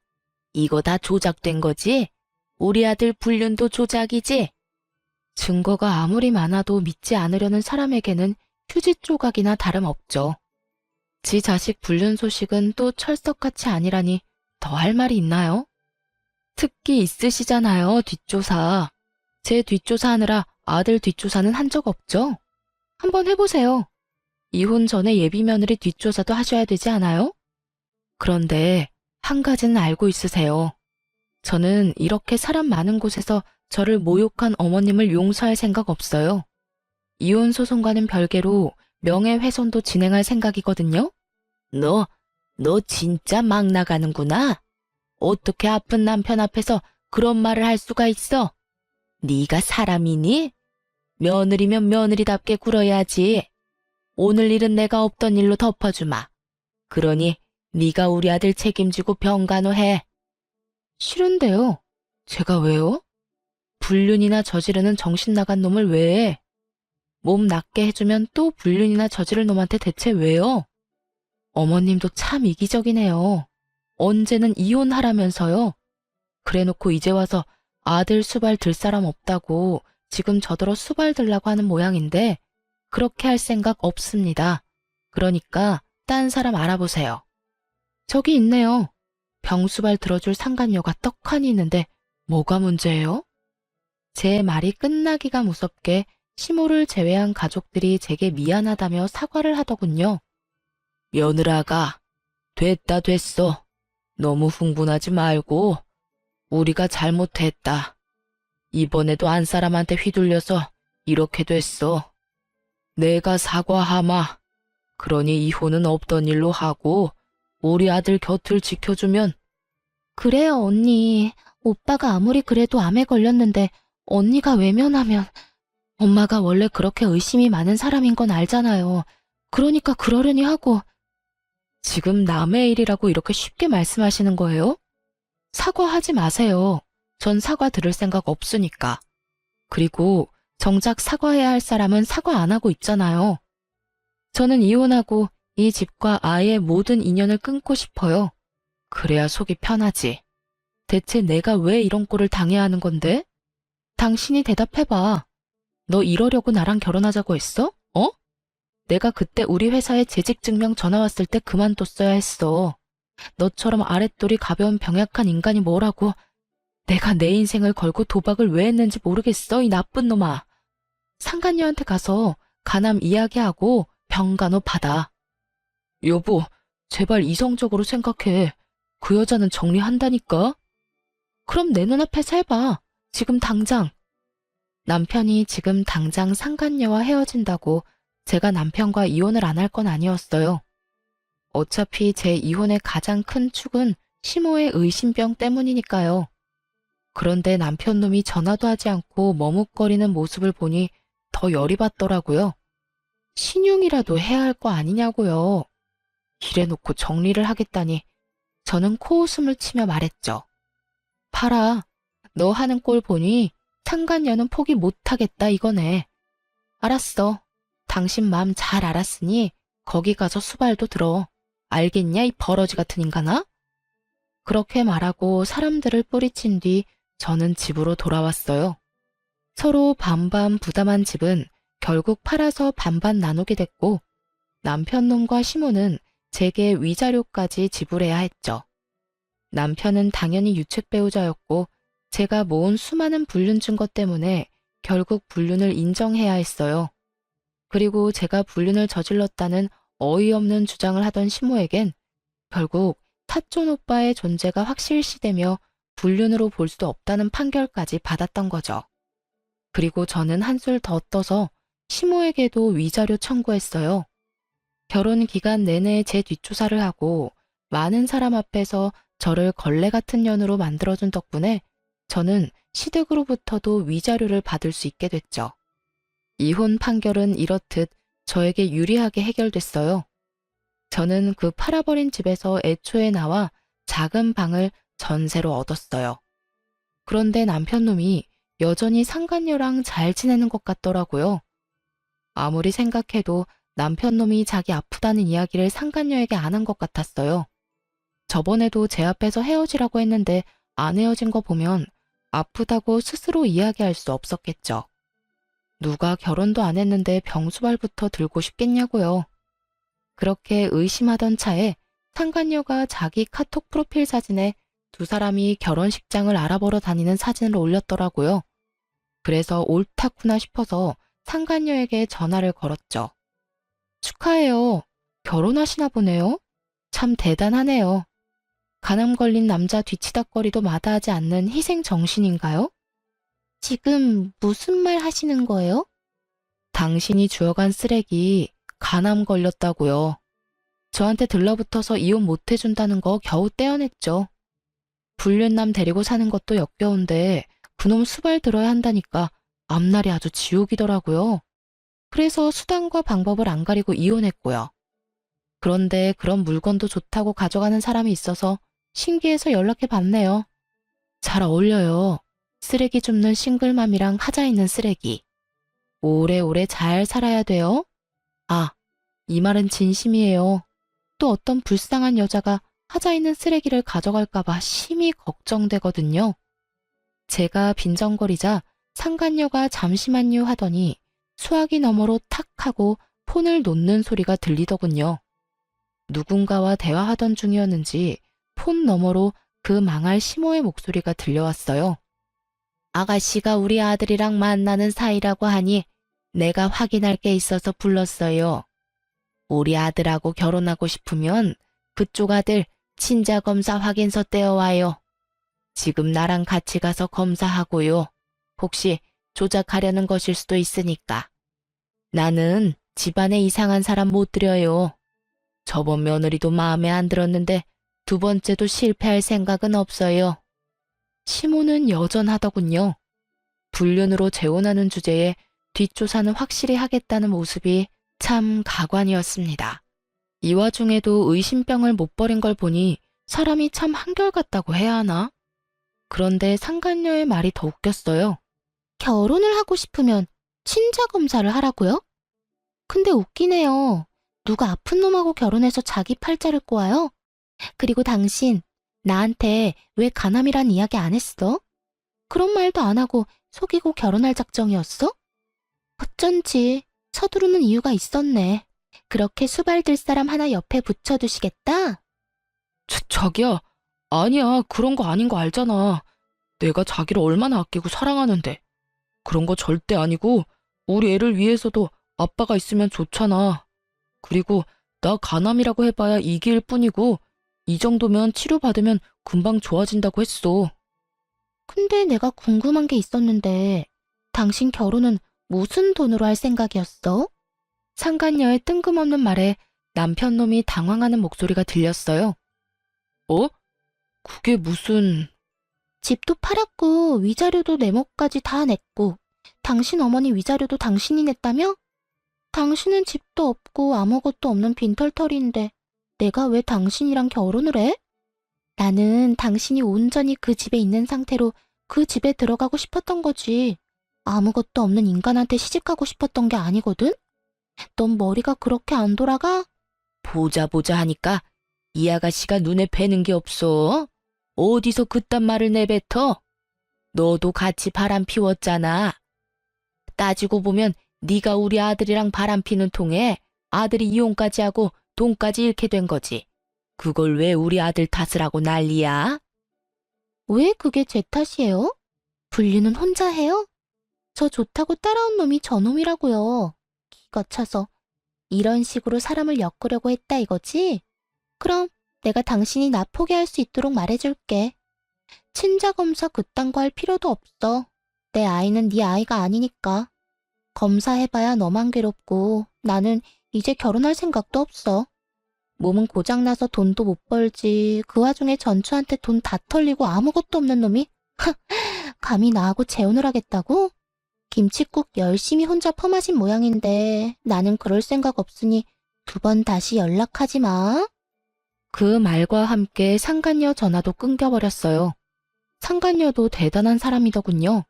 이거 다 조작된 거지? 우리 아들 불륜도 조작이지? 증거가 아무리 많아도 믿지 않으려는 사람에게는 휴지 조각이나 다름없죠. 지 자식 불륜 소식은 또 철석같이 아니라니 더 할 말이 있나요? 특기 있으시잖아요, 뒷조사. 제 뒷조사하느라 아들 뒷조사는 한 적 없죠? 한번 해보세요. 이혼 전에 예비 며느리 뒷조사도 하셔야 되지 않아요? 그런데 한 가지는 알고 있으세요. 저는 이렇게 사람 많은 곳에서 저를 모욕한 어머님을 용서할 생각 없어요. 이혼 소송과는 별개로 명예훼손도 진행할 생각이거든요. 너 진짜 막 나가는구나. 어떻게 아픈 남편 앞에서 그런 말을 할 수가 있어? 네가 사람이니? 며느리면 며느리답게 굴어야지. 오늘 일은 내가 없던 일로 덮어주마. 그러니 네가 우리 아들 책임지고 병간호해. 싫은데요. 제가 왜요? 불륜이나 저지르는 정신 나간 놈을 왜 해? 몸 낫게 해주면 또 불륜이나 저지를 놈한테 대체 왜요? 어머님도 참 이기적이네요. 언제는 이혼하라면서요. 그래놓고 이제 와서 아들 수발 들 사람 없다고 지금 저더러 수발 들라고 하는 모양인데 그렇게 할 생각 없습니다. 그러니까 딴 사람 알아보세요. 저기 있네요. 병수발 들어줄 상간녀가 떡하니 있는데 뭐가 문제예요? 제 말이 끝나기가 무섭게 시모를 제외한 가족들이 제게 미안하다며 사과를 하더군요. 며느라가 됐다 됐어. 너무 흥분하지 말고 우리가 잘못했다. 이번에도 안 사람한테 휘둘려서 이렇게 됐어. 내가 사과하마. 그러니 이혼은 없던 일로 하고 우리 아들 곁을 지켜주면. 그래요, 언니. 오빠가 아무리 그래도 암에 걸렸는데 언니가 외면하면 엄마가 원래 그렇게 의심이 많은 사람인 건 알잖아요. 그러니까 그러려니 하고. 지금 남의 일이라고 이렇게 쉽게 말씀하시는 거예요? 사과하지 마세요. 전 사과 들을 생각 없으니까. 그리고 정작 사과해야 할 사람은 사과 안 하고 있잖아요. 저는 이혼하고 이 집과 아이의 모든 인연을 끊고 싶어요. 그래야 속이 편하지. 대체 내가 왜 이런 꼴을 당해야 하는 건데? 당신이 대답해봐. 너 이러려고 나랑 결혼하자고 했어? 어? 내가 그때 우리 회사에 재직증명 전화 왔을 때 그만뒀어야 했어. 너처럼 아랫돌이 가벼운 병약한 인간이 뭐라고. 내가 내 인생을 걸고 도박을 왜 했는지 모르겠어, 이 나쁜 놈아. 상간녀한테 가서 간암 이야기하고 병간호 받아. 여보, 제발 이성적으로 생각해. 그 여자는 정리한다니까? 그럼 내 눈앞에서 해봐. 지금 당장. 남편이 지금 당장 상간녀와 헤어진다고 제가 남편과 이혼을 안 할 건 아니었어요. 어차피 제 이혼의 가장 큰 축은 시모의 의심병 때문이니까요. 그런데 남편 놈이 전화도 하지 않고 머뭇거리는 모습을 보니 더 열이 받더라고요. 신용이라도 해야 할 거 아니냐고요. 이래놓고 정리를 하겠다니 저는 코웃음을 치며 말했죠. 팔아, 너 하는 꼴 보니 상간녀는 포기 못하겠다 이거네. 알았어. 당신 마음 잘 알았으니 거기 가서 수발도 들어. 알겠냐 이 버러지 같은 인간아? 그렇게 말하고 사람들을 뿌리친 뒤 저는 집으로 돌아왔어요. 서로 반반 부담한 집은 결국 팔아서 반반 나누게 됐고 남편 놈과 시모는 제게 위자료까지 지불해야 했죠. 남편은 당연히 유책 배우자였고 제가 모은 수많은 불륜 증거 때문에 결국 불륜을 인정해야 했어요. 그리고 제가 불륜을 저질렀다는 어이없는 주장을 하던 시모에겐 결국 사촌 오빠의 존재가 확실시되며 불륜으로 볼 수 없다는 판결까지 받았던 거죠. 그리고 저는 한술 더 떠서 시모에게도 위자료 청구했어요. 결혼 기간 내내 제 뒷조사를 하고 많은 사람 앞에서 저를 걸레 같은 년으로 만들어준 덕분에 저는 시댁으로부터도 위자료를 받을 수 있게 됐죠. 이혼 판결은 이렇듯 저에게 유리하게 해결됐어요. 저는 그 팔아버린 집에서 애초에 나와 작은 방을 전세로 얻었어요. 그런데 남편놈이 여전히 상간녀랑 잘 지내는 것 같더라고요. 아무리 생각해도 남편놈이 자기 아프다는 이야기를 상간녀에게 안 한 것 같았어요. 저번에도 제 앞에서 헤어지라고 했는데 안 헤어진 거 보면 아프다고 스스로 이야기할 수 없었겠죠. 누가 결혼도 안 했는데 병수발부터 들고 싶겠냐고요. 그렇게 의심하던 차에 상간녀가 자기 카톡 프로필 사진에 두 사람이 결혼식장을 알아보러 다니는 사진을 올렸더라고요. 그래서 옳다구나 싶어서 상간녀에게 전화를 걸었죠. 축하해요. 결혼하시나 보네요. 참 대단하네요. 간암 걸린 남자 뒤치다꺼리도 마다하지 않는 희생 정신인가요? 지금 무슨 말 하시는 거예요? 당신이 주워간 쓰레기 간암 걸렸다고요. 저한테 들러붙어서 이혼 못 해준다는 거 겨우 떼어냈죠. 불륜남 데리고 사는 것도 역겨운데 그놈 수발 들어야 한다니까 앞날이 아주 지옥이더라고요. 그래서 수단과 방법을 안 가리고 이혼했고요. 그런데 그런 물건도 좋다고 가져가는 사람이 있어서 신기해서 연락해 봤네요. 잘 어울려요. 쓰레기 줍는 싱글맘이랑 하자 있는 쓰레기. 오래오래 잘 살아야 돼요. 아, 이 말은 진심이에요. 또 어떤 불쌍한 여자가 하자 있는 쓰레기를 가져갈까봐 심히 걱정되거든요. 제가 빈정거리자 상간녀가 잠시만요 하더니 수화기 너머로 탁 하고 폰을 놓는 소리가 들리더군요. 누군가와 대화하던 중이었는지 폰 너머로 그 망할 시모의 목소리가 들려왔어요. 아가씨가 우리 아들이랑 만나는 사이라고 하니 내가 확인할 게 있어서 불렀어요. 우리 아들하고 결혼하고 싶으면 그쪽 아들 친자 검사 확인서 떼어와요. 지금 나랑 같이 가서 검사하고요. 혹시 조작하려는 것일 수도 있으니까. 나는 집안에 이상한 사람 못 들여요. 저번 며느리도 마음에 안 들었는데 두 번째도 실패할 생각은 없어요. 시모는 여전하더군요. 불륜으로 재혼하는 주제에 뒷조사는 확실히 하겠다는 모습이 참 가관이었습니다. 이 와중에도 의심병을 못 버린 걸 보니 사람이 참 한결같다고 해야 하나? 그런데 상간녀의 말이 더 웃겼어요. 결혼을 하고 싶으면 친자 검사를 하라고요? 근데 웃기네요. 누가 아픈 놈하고 결혼해서 자기 팔자를 꼬아요? 그리고 당신, 나한테 왜 가남이란 이야기 안 했어? 그런 말도 안 하고 속이고 결혼할 작정이었어? 어쩐지 서두르는 이유가 있었네. 그렇게 수발들 사람 하나 옆에 붙여두시겠다? 자기야, 아니야. 그런 거 아닌 거 알잖아. 내가 자기를 얼마나 아끼고 사랑하는데. 그런 거 절대 아니고 우리 애를 위해서도 아빠가 있으면 좋잖아. 그리고 나 간암이라고 해봐야 이기일 뿐이고 이 정도면 치료받으면 금방 좋아진다고 했어. 근데 내가 궁금한 게 있었는데 당신 결혼은 무슨 돈으로 할 생각이었어? 상간녀의 뜬금없는 말에 남편 놈이 당황하는 목소리가 들렸어요. 어? 그게 무슨... 집도 팔았고 위자료도 내 몫까지 다 냈고 당신 어머니 위자료도 당신이 냈다며? 당신은 집도 없고 아무것도 없는 빈털터리인데 내가 왜 당신이랑 결혼을 해? 나는 당신이 온전히 그 집에 있는 상태로 그 집에 들어가고 싶었던 거지. 아무것도 없는 인간한테 시집가고 싶었던 게 아니거든? 넌 머리가 그렇게 안 돌아가? 보자 하니까 이 아가씨가 눈에 뵈는 게 없어. 어디서 그딴 말을 내뱉어? 너도 같이 바람 피웠잖아. 따지고 보면 네가 우리 아들이랑 바람 피는 통에 아들이 이혼까지 하고 돈까지 잃게 된 거지. 그걸 왜 우리 아들 탓을 하고 난리야? 왜 그게 제 탓이에요? 분리는 혼자 해요? 저 좋다고 따라온 놈이 저놈이라고요. 기가 차서. 이런 식으로 사람을 엮으려고 했다 이거지? 그럼 내가 당신이 나 포기할 수 있도록 말해줄게. 친자 검사 그딴 거 할 필요도 없어. 내 아이는 네 아이가 아니니까. 검사해봐야 너만 괴롭고 나는 이제 결혼할 생각도 없어. 몸은 고장나서 돈도 못 벌지. 그 와중에 전추한테 돈 다 털리고 아무것도 없는 놈이 감히 나하고 재혼을 하겠다고? 김칫국 열심히 혼자 퍼마신 모양인데 나는 그럴 생각 없으니 두 번 다시 연락하지 마. 그 말과 함께 상간녀 전화도 끊겨버렸어요. 상간녀도 대단한 사람이더군요.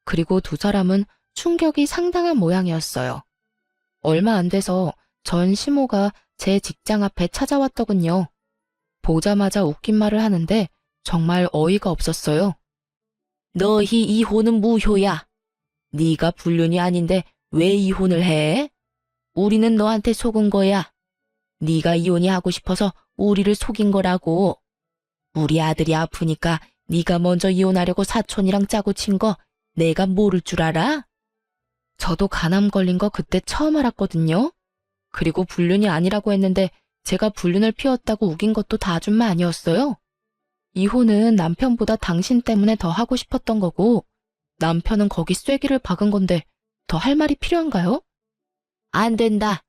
그리고 두 사람은 충격이 상당한 모양이었어요. 얼마 안 돼서 전 시모가 제 직장 앞에 찾아왔더군요. 보자마자 웃긴 말을 하는데 정말 어이가 없었어요. 너희 이혼은 무효야. 네가 불륜이 아닌데 왜 이혼을 해? 우리는 너한테 속은 거야. 네가 이혼이 하고 싶어서 우리를 속인 거라고. 우리 아들이 아프니까 네가 먼저 이혼하려고 사촌이랑 짜고 친 거 내가 모를 줄 알아? 저도 간암 걸린 거 그때 처음 알았거든요. 그리고 불륜이 아니라고 했는데 제가 불륜을 피웠다고 우긴 것도 다 아줌마 아니었어요. 이혼은 남편보다 당신 때문에 더 하고 싶었던 거고 남편은 거기 쐐기를 박은 건데 더 할 말이 필요한가요? 안 된다.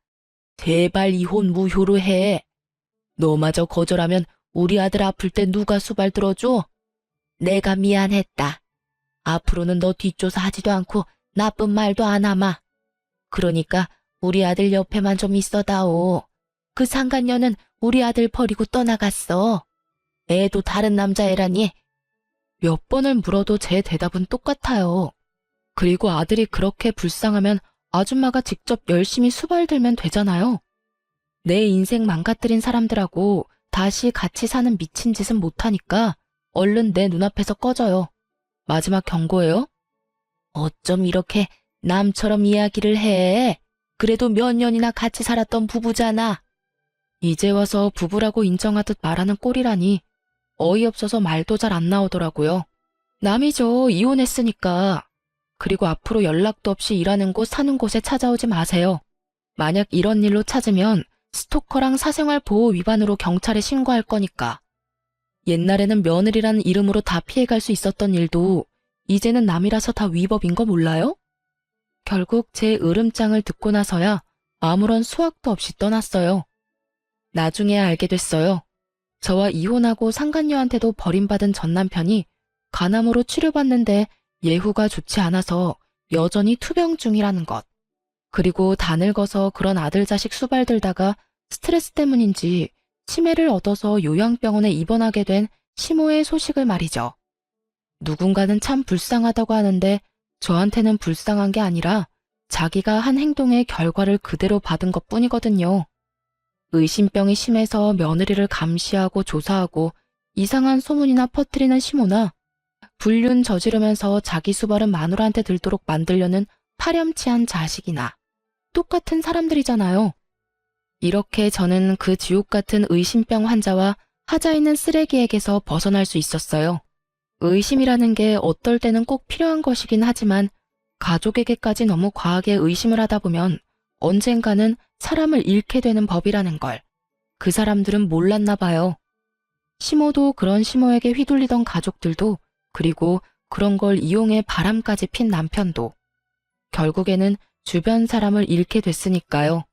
제발 이혼 무효로 해. 너마저 거절하면 우리 아들 아플 때 누가 수발 들어줘? 내가 미안했다. 앞으로는 너 뒷조사 하지도 않고 나쁜 말도 안 하마. 그러니까 우리 아들 옆에만 좀 있어다오. 그 상간녀는 우리 아들 버리고 떠나갔어. 애도 다른 남자애라니. 몇 번을 물어도 제 대답은 똑같아요. 그리고 아들이 그렇게 불쌍하면 아줌마가 직접 열심히 수발들면 되잖아요. 내 인생 망가뜨린 사람들하고 다시 같이 사는 미친 짓은 못하니까 얼른 내 눈앞에서 꺼져요. 마지막 경고예요. 어쩜 이렇게 남처럼 이야기를 해. 그래도 몇 년이나 같이 살았던 부부잖아. 이제 와서 부부라고 인정하듯 말하는 꼴이라니 어이없어서 말도 잘 안 나오더라고요. 남이죠. 이혼했으니까. 그리고 앞으로 연락도 없이 일하는 곳 사는 곳에 찾아오지 마세요. 만약 이런 일로 찾으면 스토커랑 사생활 보호 위반으로 경찰에 신고할 거니까. 옛날에는 며느리라는 이름으로 다 피해갈 수 있었던 일도 이제는 남이라서 다 위법인 거 몰라요? 결국 제 으름장을 듣고 나서야 아무런 수확도 없이 떠났어요. 나중에 알게 됐어요. 저와 이혼하고 상간녀한테도 버림받은 전 남편이 간암으로 치료받는데 예후가 좋지 않아서 여전히 투병 중이라는 것. 그리고 다 늙어서 그런 아들 자식 수발들다가 스트레스 때문인지 치매를 얻어서 요양병원에 입원하게 된 시모의 소식을 말이죠. 누군가는 참 불쌍하다고 하는데 저한테는 불쌍한 게 아니라 자기가 한 행동의 결과를 그대로 받은 것뿐이거든요. 의심병이 심해서 며느리를 감시하고 조사하고 이상한 소문이나 퍼뜨리는 시모나 불륜 저지르면서 자기 수발은 마누라한테 들도록 만들려는 파렴치한 자식이나 똑같은 사람들이잖아요. 이렇게 저는 그 지옥 같은 의심병 환자와 하자 있는 쓰레기에게서 벗어날 수 있었어요. 의심이라는 게 어떨 때는 꼭 필요한 것이긴 하지만 가족에게까지 너무 과하게 의심을 하다 보면 언젠가는 사람을 잃게 되는 법이라는 걸 그 사람들은 몰랐나 봐요. 시모도 그런 시모에게 휘둘리던 가족들도 그리고 그런 걸 이용해 바람까지 핀 남편도 결국에는 주변 사람을 잃게 됐으니까요.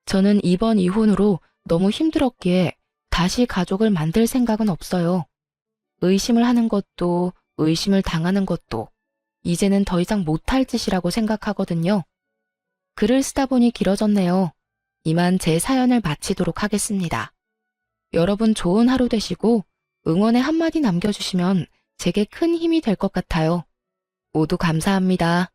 저는 이번 이혼으로 너무 힘들었기에 다시 가족을 만들 생각은 없어요. 의심을 하는 것도 의심을 당하는 것도 이제는 더 이상 못할 짓이라고 생각하거든요. 글을 쓰다 보니 길어졌네요. 이만 제 사연을 마치도록 하겠습니다. 여러분 좋은 하루 되시고 응원의 한마디 남겨주시면 제게 큰 힘이 될 것 같아요. 모두 감사합니다.